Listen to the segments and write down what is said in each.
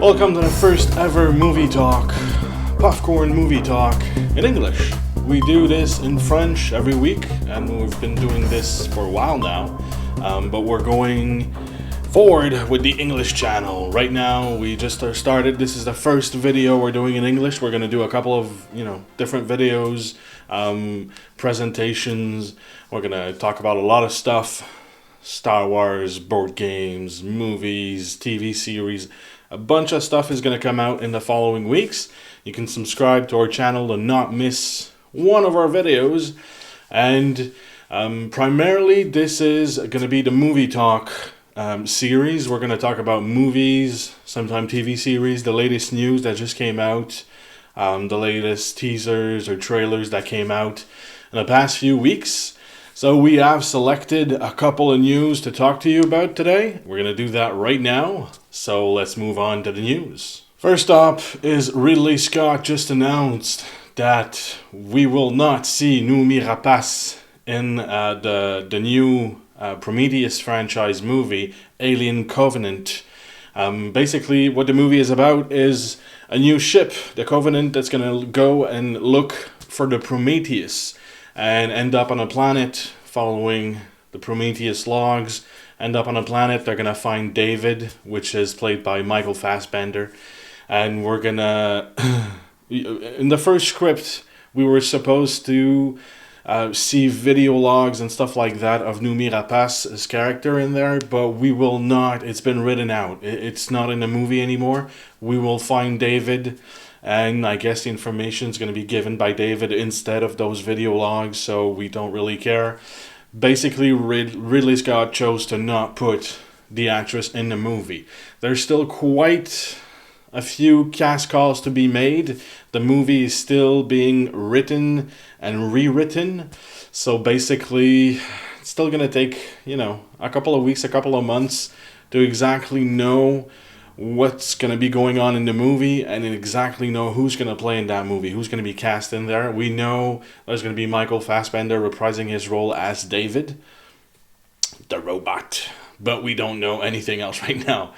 Welcome to the first ever movie talk, Pofcorn movie talk in English. We do this in French every week, and we've been doing this for a while now, but we're going forward with the English channel. Right now, we just started. This is the first video we're doing in English. We're going to do a couple of, different videos, presentations. We're going to talk about a lot of stuff. Star Wars, board games, movies, TV series. A bunch of stuff is going to come out in the following weeks. You can subscribe to our channel to not miss one of our videos. And primarily, this is going to be the movie talk series. We're going to talk about movies, sometimes TV series, the latest news that just came out, the latest teasers or trailers that came out in the past few weeks. So we have selected a couple of news to talk to you about today. We're going to do that right now. So let's move on to the news. First up is Ridley Scott just announced that we will not see Noomi Rapace in the new Prometheus franchise movie, Alien Covenant. Basically, what the movie is about is a new ship, the Covenant, that's going to go and look for the Prometheus and end up on a planet following the Prometheus logs. End up on a planet, they're going to find David, which is played by Michael Fassbender. And we're going to... in the first script, we were supposed to see video logs and stuff like that of Noomi Rapace's character in there, but we will not. It's been written out. It's not in the movie anymore. We will find David, and I guess the information is going to be given by David instead of those video logs, so we don't really care. Basically, Ridley Scott chose to not put the actress in the movie. There's still quite a few cast calls to be made. The movie is still being written and rewritten. So basically, it's still going to take, a couple of weeks, a couple of months to exactly know what's going to be going on in the movie and exactly know who's going to play in that movie, who's going to be cast in there. We know there's going to be Michael Fassbender reprising his role as David, the robot, but we don't know anything else right now.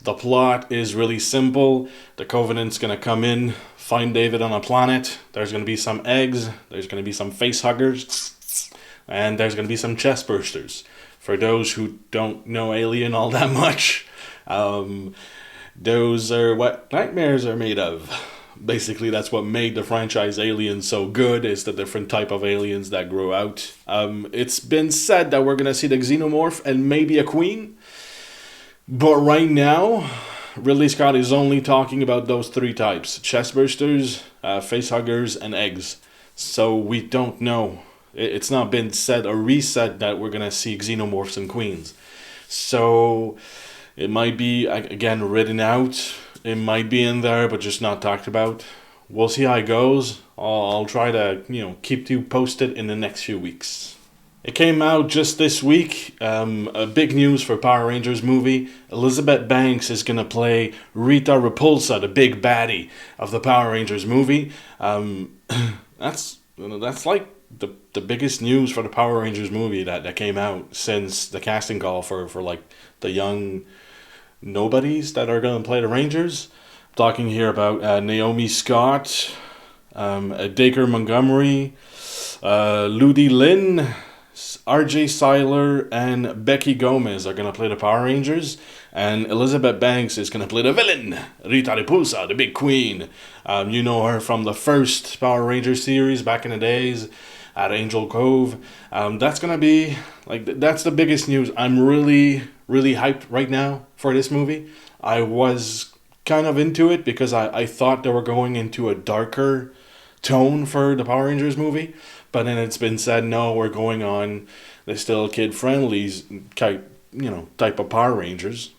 The plot is really simple. The Covenant's going to come in, find David on a planet. There's going to be some eggs, there's going to be some face huggers, and there's going to be some chest bursters. For those who don't know Alien all that much, those are what nightmares are made of. Basically, that's what made the franchise Alien so good, is the different type of aliens that grow out. It's been said that we're going to see the xenomorph and maybe a queen. But right now, Ridley Scott is only talking about those three types. Chestbursters, facehuggers, and eggs. So we don't know. It's not been said or resaid that we're going to see xenomorphs and queens. So it might be, again, written out. It might be in there, but just not talked about. We'll see how it goes. I'll try to, keep you posted in the next few weeks. It came out just this week. A big news for Power Rangers movie. Elizabeth Banks is going to play Rita Repulsa, the big baddie of the Power Rangers movie. That's like the biggest news for the Power Rangers movie that came out since the casting call for like the young nobodies that are going to play the Rangers. I'm talking here about Naomi Scott, Dacre Montgomery, Ludi Lin, RJ Seiler, and Becky Gomez are going to play the Power Rangers. And Elizabeth Banks is going to play the villain, Rita Repulsa, the big queen. You know her from the first Power Rangers series back in the days at Angel Cove. That's going to be, that's the biggest news. I'm really, really hyped right now for this movie. I was kind of into it because I thought they were going into a darker tone for the Power Rangers movie. But then it's been said, no, we're going on the still kid-friendly type of Power Rangers.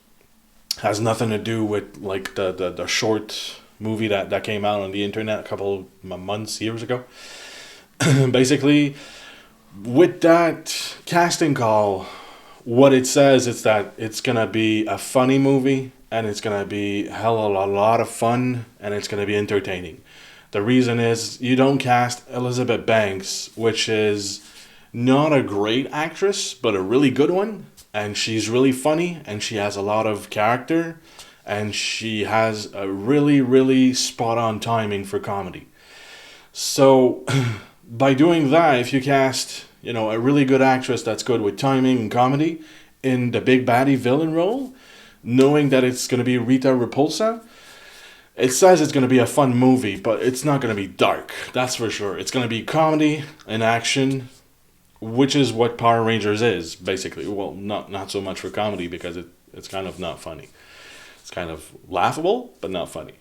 Has nothing to do with the short movie that came out on the internet a couple of months, years ago. Basically, with that casting call, what it says is that it's going to be a funny movie, and it's going to be a lot of fun, and it's going to be entertaining. The reason is you don't cast Elizabeth Banks, which is not a great actress, but a really good one. And she's really funny, and she has a lot of character. and she has a really, really spot on timing for comedy. So, by doing that, if you cast, a really good actress that's good with timing and comedy in the big baddie villain role, knowing that it's going to be Rita Repulsa, it says it's going to be a fun movie, but it's not going to be dark. That's for sure. It's going to be comedy and action, which is what Power Rangers is, basically. Well, not so much for comedy because it's kind of not funny. It's kind of laughable, but not funny.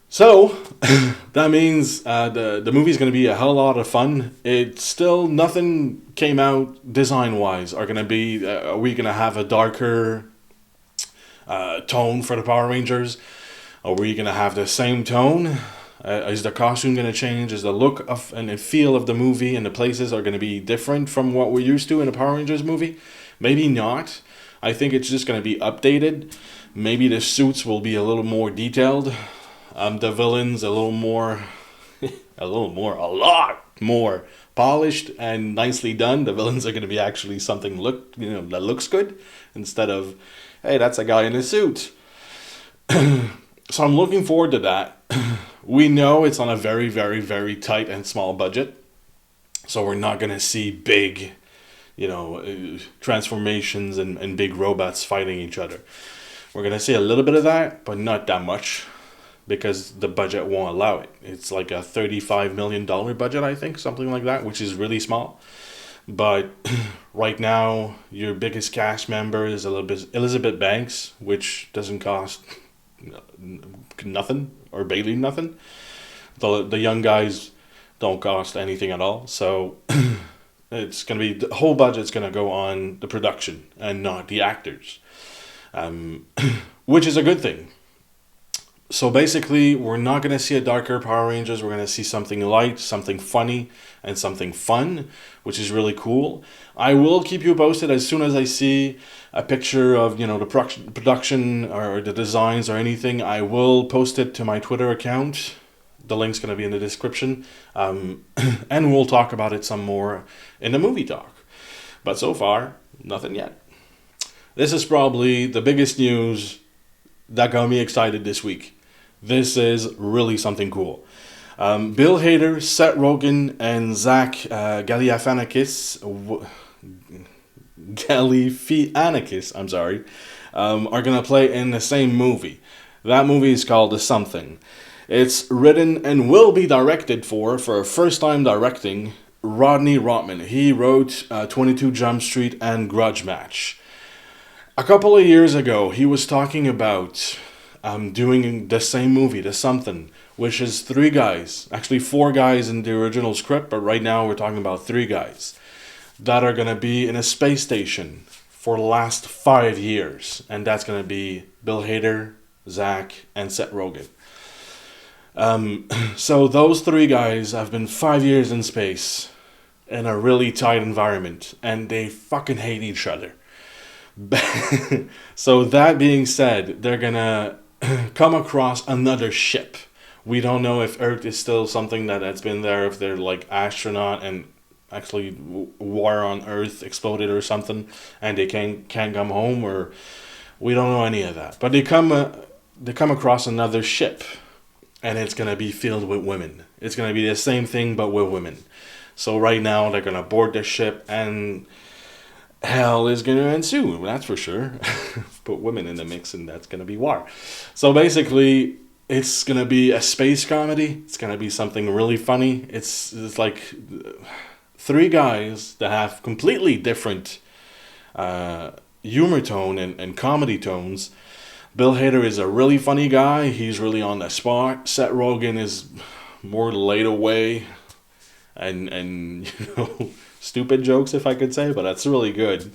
So, that means the movie's going to be a hell of a lot of fun. It's still, nothing came out design-wise. Are we going to have a darker tone for the Power Rangers? Are we going to have the same tone? Is the costume going to change? Is the look of and the feel of the movie and the places are going to be different from what we're used to in a Power Rangers movie? Maybe not. I think it's just going to be updated. Maybe the suits will be a little more detailed. The villains a lot more polished and nicely done. The villains are going to be actually something that looks good instead of, hey, that's a guy in a suit. So I'm looking forward to that. We know it's on a very, very, very tight and small budget. So we're not going to see big, transformations and big robots fighting each other. We're going to see a little bit of that, but not that much because the budget won't allow it. It's like a $35 million budget, I think, something like that, which is really small. But right now, your biggest cast member is Elizabeth Banks, which doesn't cost nothing or barely nothing. The young guys don't cost anything at all. So it's going to be, the whole budget's going to go on the production and not the actors, which is a good thing. So basically, we're not going to see a darker Power Rangers. We're going to see something light, something funny, and something fun, which is really cool. I will keep you posted as soon as I see a picture of, the production or the designs or anything. I will post it to my Twitter account. The link's going to be in the description. And we'll talk about it some more in the movie talk. But so far, nothing yet. This is probably the biggest news that got me excited this week. This is really something cool. Bill Hader, Seth Rogen, and Zach Galifianakis, are going to play in the same movie. That movie is called The Something. It's written and will be directed for a first-time directing, Rodney Rotman. He wrote 22 Jump Street and Grudge Match. A couple of years ago, he was talking about doing the same movie, The Something, which is 3 guys, actually 4 guys in the original script, but right now we're talking about 3 guys that are going to be in a space station for the last 5 years. And that's going to be Bill Hader, Zach, and Seth Rogen. So those 3 guys have been 5 years in space in a really tight environment, and they fucking hate each other. So that being said, they're gonna come across another ship. We don't know if Earth is still something that's been there, if they're like astronaut and actually war on Earth exploded or something and they can't come home, or we don't know any of that. But they come across another ship, and it's gonna be filled with women. It's gonna be the same thing but with women. So right now they're gonna board the ship and hell is going to ensue, that's for sure. Put women in the mix and that's going to be war. So basically, it's going to be a space comedy. It's going to be something really funny. It's like 3 guys that have completely different humor tone and comedy tones. Bill Hader is a really funny guy. He's really on the spot. Seth Rogen is more laid away and stupid jokes, if I could say, but that's really good.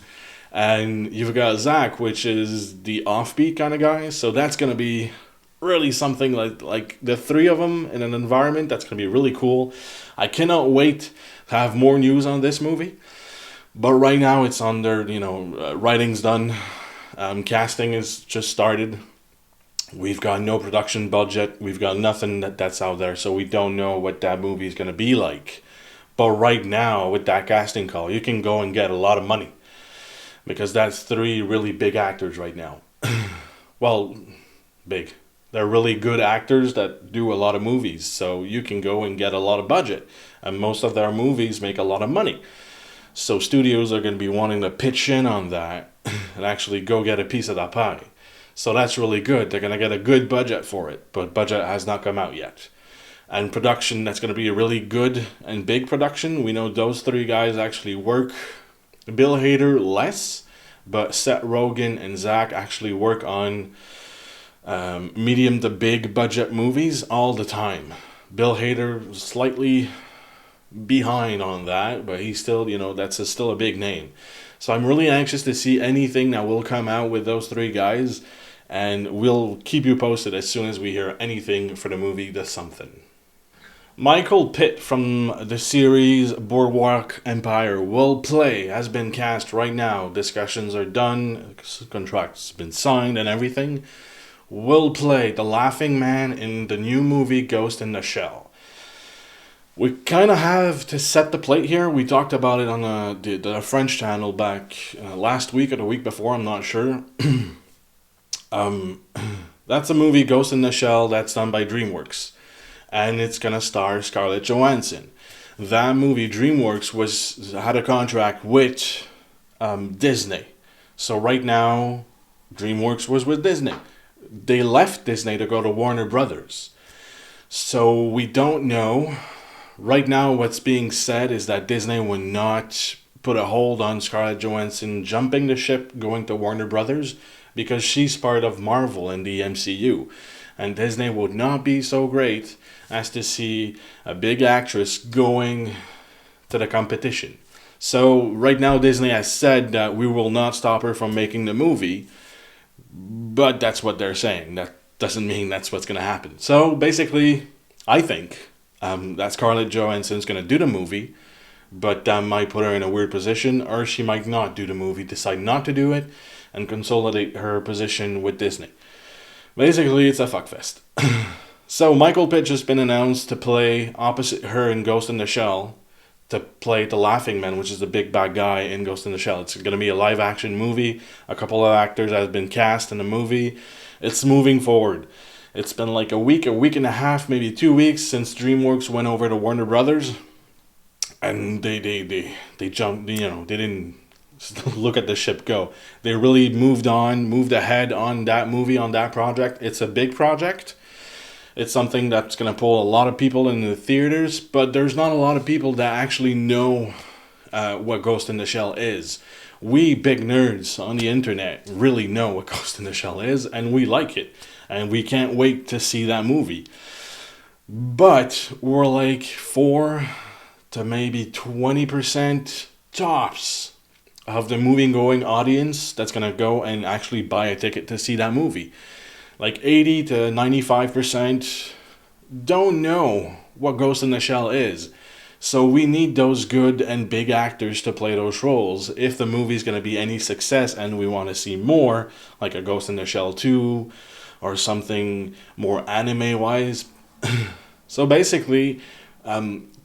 And you've got Zach, which is the offbeat kind of guy, so that's going to be really something like the 3 of them in an environment that's going to be really cool. I cannot wait to have more news on this movie, but right now it's under, writing's done, casting is just started. We've got no production budget, we've got nothing that's out there, so we don't know what that movie is going to be like. But right now, with that casting call, you can go and get a lot of money. Because that's 3 really big actors right now. Well, big. They're really good actors that do a lot of movies, so you can go and get a lot of budget. And most of their movies make a lot of money. So studios are going to be wanting to pitch in on that and actually go get a piece of that pie. So that's really good. They're going to get a good budget for it, but budget has not come out yet. And production, that's going to be a really good and big production. We know those three guys actually work. Bill Hader less, but Seth Rogen and Zach actually work on medium to big budget movies all the time. Bill Hader slightly behind on that, but he's still, still a big name. So I'm really anxious to see anything that will come out with those three guys, and we'll keep you posted as soon as we hear anything for the movie The Something. Michael Pitt from the series Boardwalk Empire will play, has been cast right now. Discussions are done, contracts been signed and everything. Will play the Laughing Man in the new movie Ghost in the Shell. We kind of have to set the plate here. We talked about it on the French channel back last week or the week before, I'm not sure. That's a movie, Ghost in the Shell, that's done by DreamWorks. And it's going to star Scarlett Johansson. That movie, DreamWorks, had a contract with Disney. So right now, DreamWorks was with Disney. They left Disney to go to Warner Brothers. So we don't know. Right now, what's being said is that Disney would not put a hold on Scarlett Johansson jumping the ship, going to Warner Brothers, because she's part of Marvel in the MCU. And Disney would not be so great as to see a big actress going to the competition. So right now Disney has said that we will not stop her from making the movie, but that's what they're saying. That doesn't mean that's what's going to happen. So basically, I think that Scarlett Johansson's going to do the movie, but that might put her in a weird position, or she might not do the movie, decide not to do it, and consolidate her position with Disney. Basically, it's a fuckfest. So Michael Pitt has been announced to play opposite her in Ghost in the Shell, to play the Laughing Man, which is the big bad guy in Ghost in the Shell. It's going to be a live action movie. A couple of actors have been cast in the movie. It's moving forward. It's been like a week and a half, maybe 2 weeks since DreamWorks went over to Warner Brothers, and they jumped. They didn't look at the ship go. They really moved ahead on that movie, on that project. It's a big project. It's something that's going to pull a lot of people into the theaters, but there's not a lot of people that actually know what Ghost in the Shell is. We big nerds on the internet really know what Ghost in the Shell is, and we like it. And we can't wait to see that movie. But we're like 4 to maybe 20% tops of the movie-going audience that's going to go and actually buy a ticket to see that movie. Like 80 to 95% don't know what Ghost in the Shell is. So we need those good and big actors to play those roles if the movie's going to be any success and we want to see more, like a Ghost in the Shell 2 or something more anime-wise. So basically,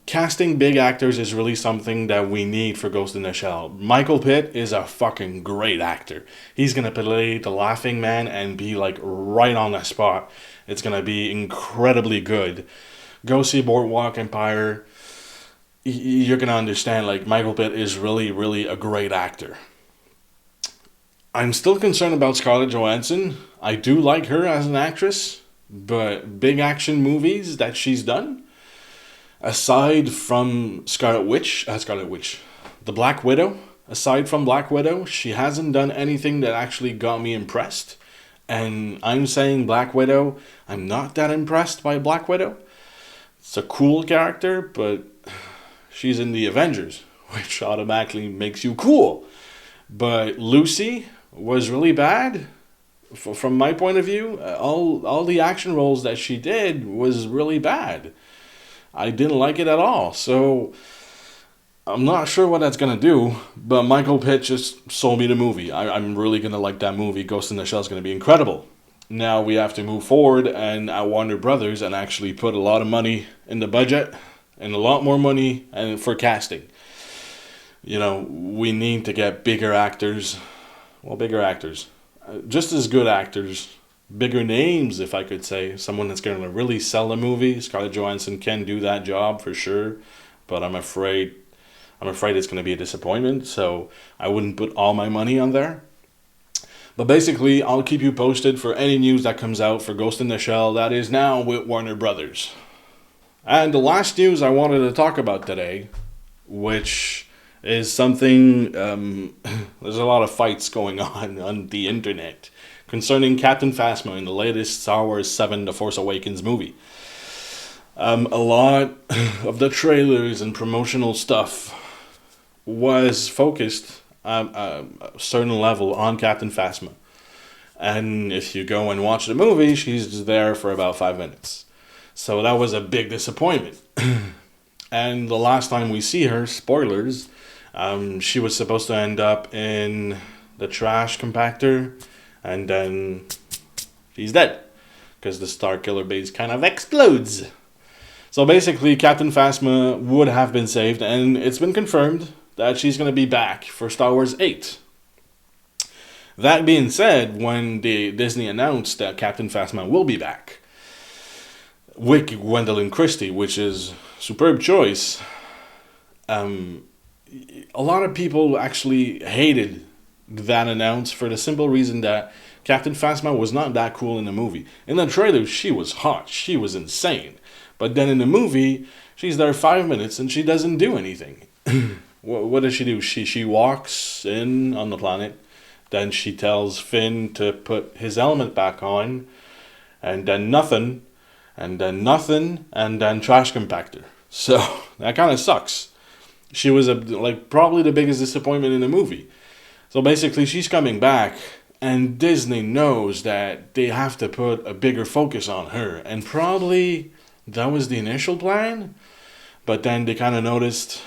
casting big actors is really something that we need for Ghost in the Shell. Michael Pitt is a fucking great actor. He's going to play the Laughing Man and be like right on the spot. It's going to be incredibly good. Go see Boardwalk Empire. You're going to understand, like, Michael Pitt is really, really a great actor. I'm still concerned about Scarlett Johansson. I do like her as an actress, but big action movies that she's done, aside from the Black Widow, aside from Black Widow, she hasn't done anything that actually got me impressed. And I'm saying Black Widow, I'm not that impressed by Black Widow. It's a cool character, but she's in the Avengers, which automatically makes you cool. But Lucy was really bad. From my point of view, all the action roles that she did was really bad. I didn't like it at all. So I'm not sure what that's going to do, but Michael Pitt just sold me the movie. I'm really going to like that movie. Ghost in the Shell is going to be incredible. Now we have to move forward and at Warner Brothers and actually put a lot of money in the budget and a lot more money and for casting. We need to get bigger actors. Well, bigger actors. Just as good actors bigger names, if I could say. Someone that's going to really sell the movie. Scarlett Johansson can do that job for sure, but I'm afraid it's going to be a disappointment. So I wouldn't put all my money on there. But basically, I'll keep you posted for any news that comes out for Ghost in the Shell that is now with Warner Brothers. And the last news I wanted to talk about today, which is something, there's a lot of fights going on the internet concerning Captain Phasma in the latest Star Wars 7 The Force Awakens movie. A lot of the trailers and promotional stuff was focused a certain level on Captain Phasma. And if you go and watch the movie, she's there for about 5 minutes. So that was a big disappointment. And the last time we see her, spoilers, she was supposed to end up in the trash compactor, and then she's dead. Because the Starkiller base kind of explodes. So basically, Captain Phasma would have been saved, and it's been confirmed that she's going to be back for Star Wars 8. That being said, when Disney announced that Captain Phasma will be back with Gwendolyn Christie, which is a superb choice, a lot of people actually hated that announce for the simple reason that Captain Phasma was not that cool in the movie. In the trailer, she was hot. She was insane. But then in the movie, she's there 5 minutes and she doesn't do anything. What does she do? She walks in on the planet. Then she tells Finn to put his helmet back on. And then nothing. And then nothing. And then trash compactor. So that kind of sucks. She was probably the biggest disappointment in the movie. So basically she's coming back. And Disney knows that they have to put a bigger focus on her. And probably that was the initial plan. But then they kind of noticed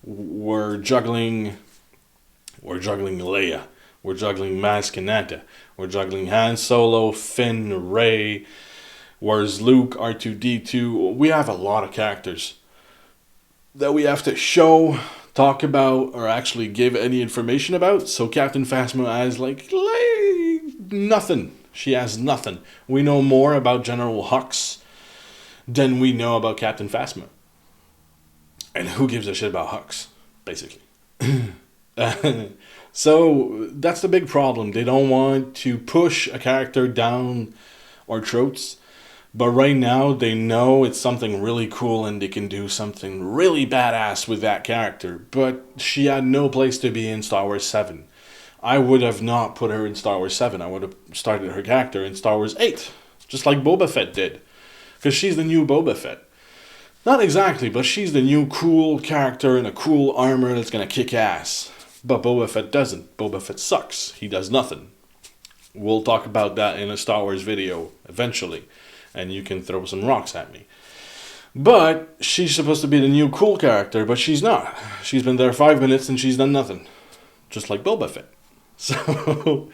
we're juggling Leia. We're juggling Maz Kanata. We're juggling Han Solo, Finn, Rey. Where's Luke, R2-D2? We have a lot of characters that we have to show, talk about, or actually give any information about. So Captain Phasma has nothing. She has nothing. We know more about General Hux than we know about Captain Phasma. And who gives a shit about Hux, basically? So that's the big problem. They don't want to push a character down our throats. But right now, they know it's something really cool and they can do something really badass with that character. But she had no place to be in Star Wars 7. I would have not put her in Star Wars 7. I would have started her character in Star Wars 8. Just like Boba Fett did. Because she's the new Boba Fett. Not exactly, but she's the new cool character in a cool armor that's going to kick ass. But Boba Fett doesn't. Boba Fett sucks. He does nothing. We'll talk about that in a Star Wars video eventually. And you can throw some rocks at me. But she's supposed to be the new cool character, but she's not. She's been there 5 minutes and she's done nothing. Just like Boba Fett. So,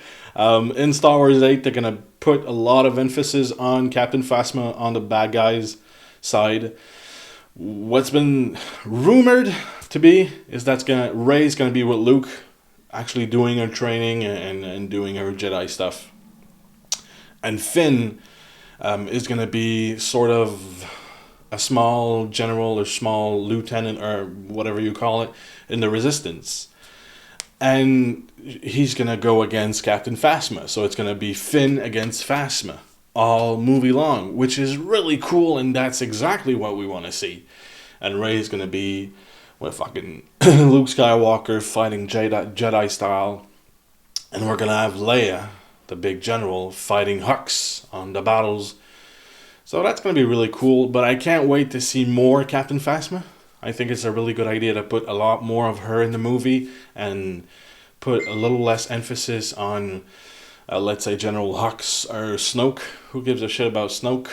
in Star Wars 8, they're going to put a lot of emphasis on Captain Phasma on the bad guys' side. What's been rumored to be is that Rey's going to be with Luke, actually doing her training and doing her Jedi stuff. And Finn is going to be sort of a small general or small lieutenant or whatever you call it in the Resistance. And he's going to go against Captain Phasma. So it's going to be Finn against Phasma all movie long, which is really cool, and that's exactly what we want to see. And Rey's going to be with fucking Luke Skywalker fighting Jedi style. And we're going to have Leia, the big general, fighting Hux on the battles. So that's going to be really cool, but I can't wait to see more Captain Phasma. I think it's a really good idea to put a lot more of her in the movie and put a little less emphasis on, let's say, General Hux or Snoke. Who gives a shit about Snoke?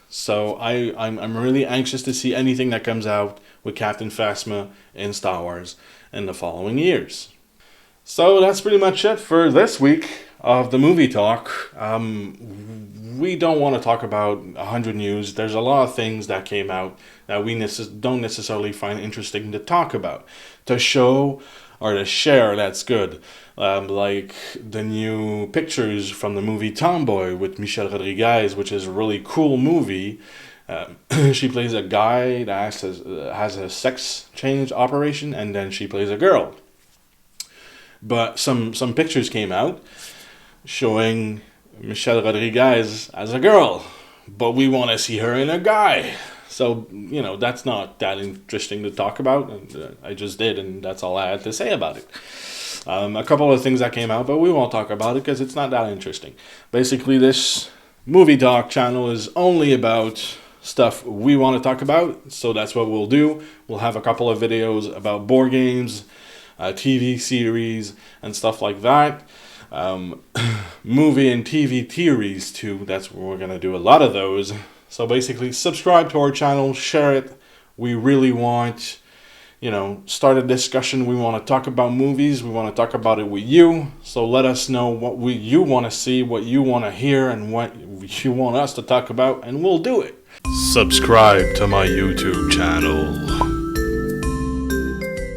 So I'm really anxious to see anything that comes out with Captain Phasma in Star Wars in the following years. So that's pretty much it for this week of the movie talk. We don't want to talk about 100 news. There's a lot of things that came out that we don't necessarily find interesting to talk about, to show or to share, that's good. Like the new pictures from the movie Tomboy with Michelle Rodriguez, which is a really cool movie. She plays a guy that has a sex change operation, and then she plays a girl. But some pictures came out showing Michelle Rodriguez as a girl, but we want to see her in a guy. So, that's not that interesting to talk about. I just did, and that's all I had to say about it. A couple of things that came out, but we won't talk about it because it's not that interesting. Basically, this movie talk channel is only about stuff we want to talk about, so that's what we'll do. We'll have a couple of videos about board games, TV series, and stuff like that. Movie and TV theories too. That's where we're gonna do a lot of those. So basically, subscribe to our channel, share it. We really want, start a discussion. We want to talk about movies. We want to talk about it with you. So let us know what you want to see, what you want to hear, and what you want us to talk about, and we'll do it. Subscribe to my YouTube channel.